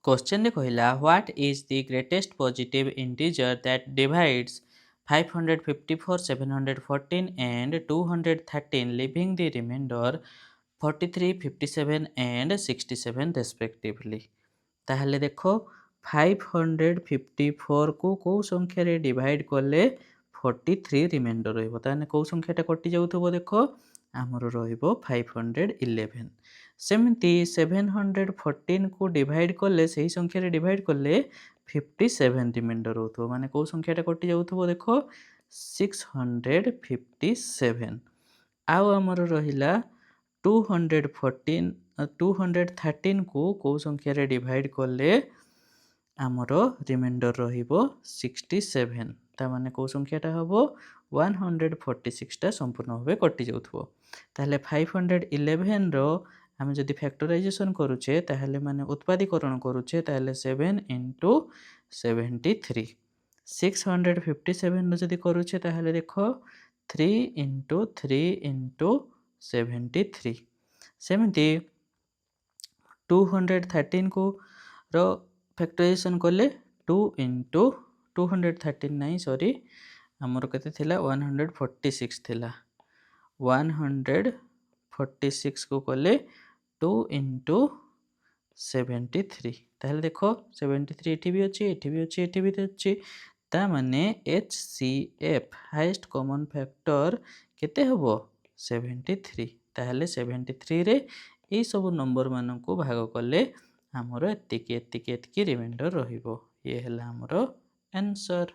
Question कहला what is the greatest positive integer that divides 554, 714 and 213, leaving the remainder 43, 57 and 67 respectively। ताहले देखो 554 को कौ संख्या रे डिवाइड कले 43 रिमाइंडर रहिबो ताने कौ संख्याटा कटि जाउथबो देखो हमरो रहिबो 511। सेमती 714 को डिवाइड कले सही संख्या रे डिवाइड कले 57 रिमाइंडर होथबो माने कौ संख्याटा कटि जाउथबो देखो 657। आउ हमरो रहिला 213 को कौ संख्या रे डिवाइड कले आमरो रिमाइंडर रहिबो 67 ता माने कौ संख्याटा हबो 146 टा संपूर्ण भाबे कटि जाउथबो। ताहले 511 रो हम जदि फैक्टराइजेशन करूचे ताहले माने उत्पादीकरण करूचे ताहले 7 into 73। 657 रो जदि करूचे ताहले देखो 3 into 3 into 73। सेमती 213 को रो फैक्टराइजेशन कले 2 into 213 नहीं सॉरी हमर कते थिला 146 थिला 146 को कले 2 into 73 ताहले देखो 73 एठी भी अछि एठी भी अछि एठी भी अछि ता माने HCF हाईएस्ट कॉमन फैक्टर केते हबो 73 ताहले 73 रे ए सब नंबर मानन को भाग कले हमरो एतिकी रिमाइंडर रहिबो ये हला हमरो आंसर।